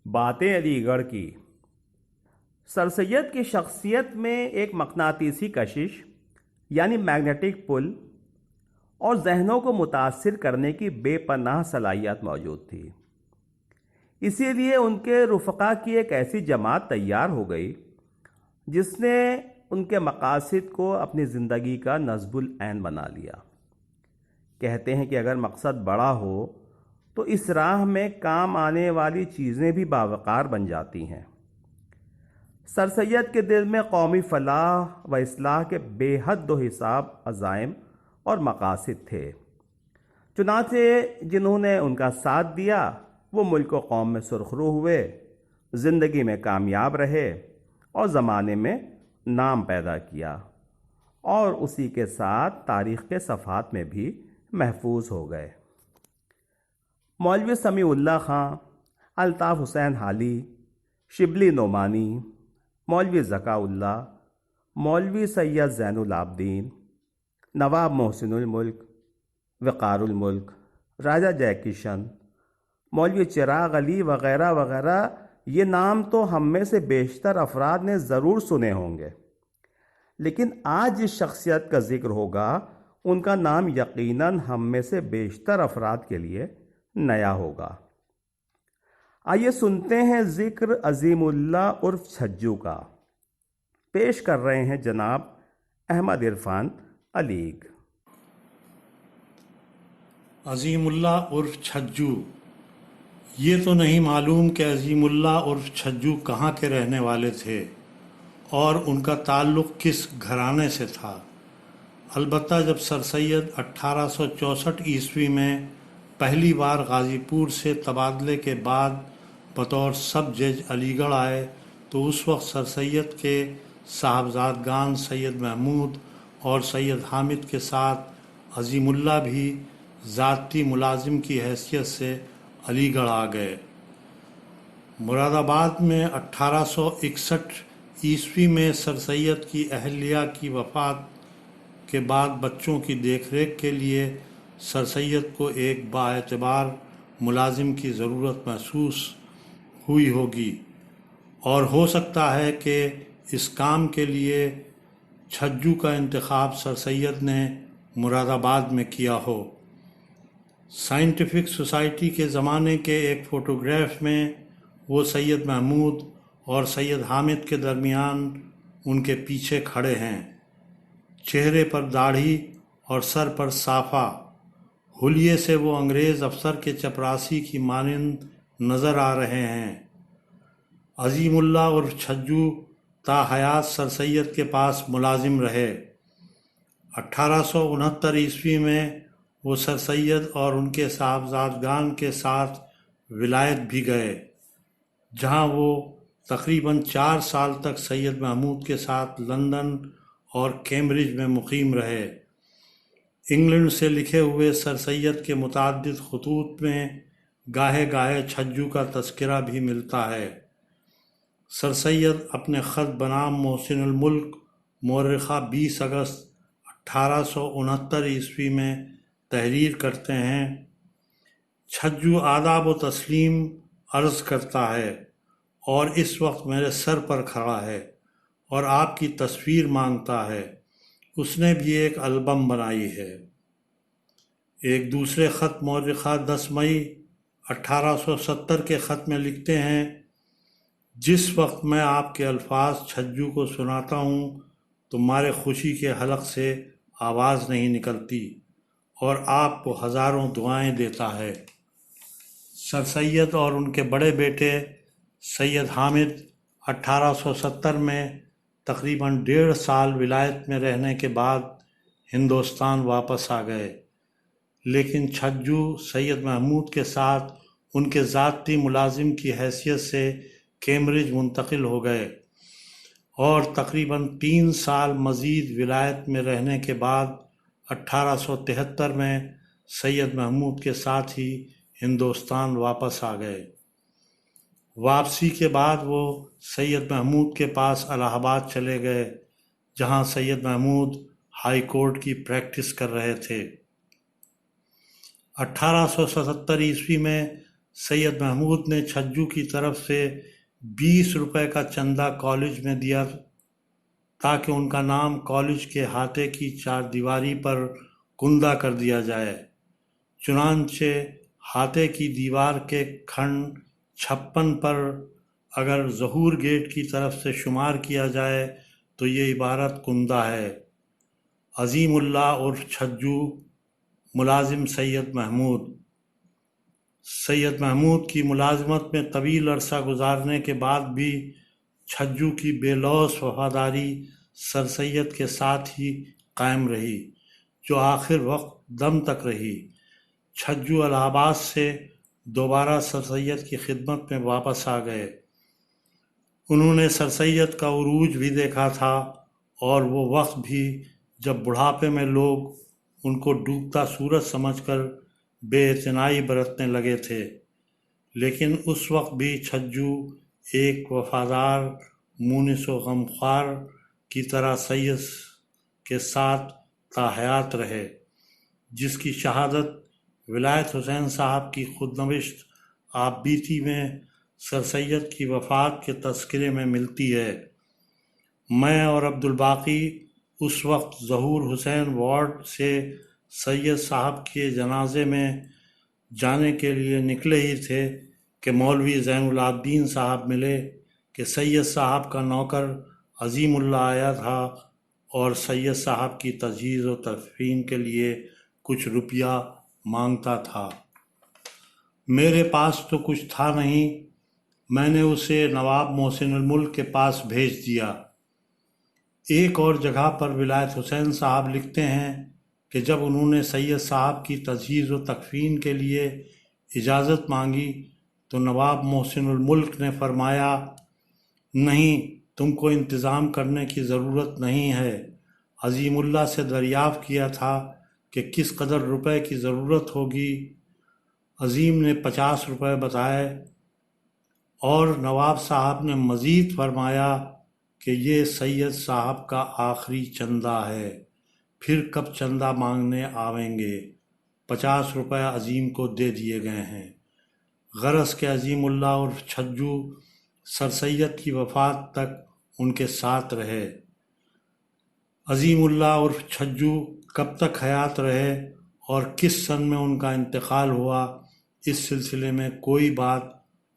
باتیں علی گڑھ کی۔ سر سید کی شخصیت میں ایک مقناطیسی کشش یعنی میگنیٹک پل اور ذہنوں کو متاثر کرنے کی بے پناہ صلاحیت موجود تھی۔ اسی لیے ان کے رفقا کی ایک ایسی جماعت تیار ہو گئی جس نے ان کے مقاصد کو اپنی زندگی کا نصب العین بنا لیا۔ کہتے ہیں کہ اگر مقصد بڑا ہو تو اس راہ میں کام آنے والی چیزیں بھی باوقار بن جاتی ہیں۔ سر سید کے دل میں قومی فلاح و اصلاح کے بے حد و حساب عزائم اور مقاصد تھے، چنانچہ جنہوں نے ان کا ساتھ دیا وہ ملک و قوم میں سرخرو ہوئے، زندگی میں کامیاب رہے اور زمانے میں نام پیدا کیا، اور اسی کے ساتھ تاریخ کے صفحات میں بھی محفوظ ہو گئے۔ مولوی سمیع اللہ خان، الطاف حسین حالی، شبلی نعمانی، مولوی ذکاء اللہ، مولوی سید زین العابدین، نواب محسن الملک، وقار الملک، راجہ جے کشن، مولوی چراغ علی وغیرہ وغیرہ، یہ نام تو ہم میں سے بیشتر افراد نے ضرور سنے ہوں گے، لیکن آج جس شخصیت کا ذکر ہوگا ان کا نام یقیناً ہم میں سے بیشتر افراد کے لیے نیا ہوگا۔ آئیے سنتے ہیں ذکر عظیم اللہ عرف چھجو کا۔ پیش کر رہے ہیں جناب احمد عرفان علیگ۔ عظیم اللہ عرف چھجو۔ یہ تو نہیں معلوم کہ عظیم اللہ عرف چھجو کہاں کے رہنے والے تھے اور ان کا تعلق کس گھرانے سے تھا۔ البتہ جب سر سید 1864 عیسوی میں پہلی بار غازی پور سے تبادلے کے بعد بطور سب جج علی گڑھ آئے تو اس وقت سر سید کے صاحبزادگان سید محمود اور سید حامد کے ساتھ عظیم اللہ بھی ذاتی ملازم کی حیثیت سے علی گڑھ آ گئے۔ مراد آباد میں 1861 عیسوی میں سر سید کی اہلیہ کی وفات کے بعد بچوں کی دیکھ ریکھ کے لیے سر سید کو ایک بااعتبار ملازم کی ضرورت محسوس ہوئی ہوگی، اور ہو سکتا ہے کہ اس کام کے لیے چھجو کا انتخاب سر سید نے مراد آباد میں کیا ہو۔ سائنٹیفک سوسائٹی کے زمانے کے ایک فوٹوگراف میں وہ سید محمود اور سید حامد کے درمیان ان کے پیچھے کھڑے ہیں۔ چہرے پر داڑھی اور سر پر صافہ، حلیے سے وہ انگریز افسر کے چپراسی کی مانند نظر آ رہے ہیں۔ عظیم اللہ عرف چھجو تا حیات سر سید کے پاس ملازم رہے۔ 1869 عیسوی میں وہ سر سید اور ان کے صاحبزادگان کے ساتھ ولایت بھی گئے، جہاں وہ تقریباً 4 سال تک سید محمود کے ساتھ لندن اور کیمبرج میں مقیم رہے۔ انگلینڈ سے لکھے ہوئے سر سید کے متعدد خطوط میں گاہے گاہے چھجو کا تذکرہ بھی ملتا ہے۔ سر سید اپنے خط بنام محسن الملک مورخہ 20 اگست 1869 عیسوی میں تحریر کرتے ہیں: چھجو آداب و تسلیم عرض کرتا ہے اور اس وقت میرے سر پر کھڑا ہے اور آپ کی تصویر مانگتا ہے۔ اس نے بھی ایک البم بنائی ہے۔ ایک دوسرے خط مورخہ 10 مئی 1870 کے خط میں لکھتے ہیں: جس وقت میں آپ کے الفاظ چھجو کو سناتا ہوں تو مارے خوشی کے حلق سے آواز نہیں نکلتی اور آپ کو ہزاروں دعائیں دیتا ہے۔ سر سید اور ان کے بڑے بیٹے سید حامد 1870 میں تقریباً 1.5 سال ولایت میں رہنے کے بعد ہندوستان واپس آ گئے، لیکن چھجو سید محمود کے ساتھ ان کے ذاتی ملازم کی حیثیت سے کیمبرج منتقل ہو گئے، اور تقریباً 3 سال مزید ولایت میں رہنے کے بعد 1873 میں سید محمود کے ساتھ ہی ہندوستان واپس آ گئے۔ واپسی کے بعد وہ سید محمود کے پاس الہ آباد چلے گئے، جہاں سید محمود ہائی کورٹ کی پریکٹس کر رہے تھے۔ 1877 عیسوی میں سید محمود نے چھجو کی طرف سے 20 روپے کا چندہ کالج میں دیا تاکہ ان کا نام کالج کے احاطے کی چار دیواری پر کندہ کر دیا جائے۔ چنانچہ احاطے کی دیوار کے کھنڈ 56 پر اگر ظہور گیٹ کی طرف سے شمار کیا جائے تو یہ عبارت کندہ ہے: عظیم اللہ عرف چھجو، ملازم سید محمود۔ سید محمود کی ملازمت میں طویل عرصہ گزارنے کے بعد بھی چھجو کی بے لوث وفاداری سر سید کے ساتھ ہی قائم رہی، جو آخر وقت دم تک رہی۔ چھجو الہ آباد سے دوبارہ سر سید کی خدمت میں واپس آ گئے۔ انہوں نے سر سید کا عروج بھی دیکھا تھا، اور وہ وقت بھی جب بڑھاپے میں لوگ ان کو ڈوبتا سورج سمجھ کر بے اعتنائی برتنے لگے تھے، لیکن اس وقت بھی چھجو ایک وفادار مونس و غمخوار کی طرح سید کے ساتھ تا حیات رہے، جس کی شہادت ولایت حسین صاحب کی خود نوشت آپ بیتی میں سر سید کی وفات کے تذکرے میں ملتی ہے۔ میں اور عبدالباقی اس وقت ظہور حسین وارڈ سے سید صاحب کے جنازے میں جانے کے لیے نکلے ہی تھے کہ مولوی زین العابدین صاحب ملے کہ سید صاحب کا نوکر عظیم اللہ آیا تھا اور سید صاحب کی تجہیز و تدفین کے لیے کچھ روپیہ مانگتا تھا۔ میرے پاس تو کچھ تھا نہیں، میں نے اسے نواب محسن الملک کے پاس بھیج دیا۔ ایک اور جگہ پر ولایت حسین صاحب لکھتے ہیں کہ جب انہوں نے سید صاحب کی تجہیز و تکفین کے لیے اجازت مانگی تو نواب محسن الملک نے فرمایا، نہیں، تم کو انتظام کرنے کی ضرورت نہیں ہے۔ عظیم اللہ سے دریافت کیا تھا کہ کس قدر روپے کی ضرورت ہوگی۔ عظیم نے 50 روپے بتائے، اور نواب صاحب نے مزید فرمایا کہ یہ سید صاحب کا آخری چندہ ہے، پھر کب چندہ مانگنے آویں گے۔ 50 روپے عظیم کو دے دیے گئے ہیں۔ غرض کہ عظیم اللہ عرف چھجو سر سید کی وفات تک ان کے ساتھ رہے۔ عظیم اللہ عرف چھجو کب تک حیات رہے اور کس سن میں ان کا انتقال ہوا، اس سلسلے میں کوئی بات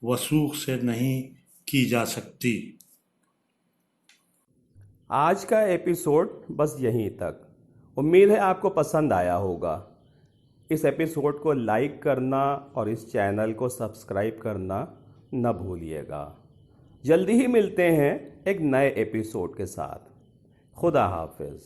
وثوق سے نہیں کی جا سکتی۔ آج کا ایپیسوڈ بس یہیں تک۔ امید ہے آپ کو پسند آیا ہوگا۔ اس ایپیسوڈ کو لائک کرنا اور اس چینل کو سبسکرائب کرنا نہ بھولیے گا۔ جلدی ہی ملتے ہیں ایک نئے ایپیسوڈ کے ساتھ۔ خدا حافظ۔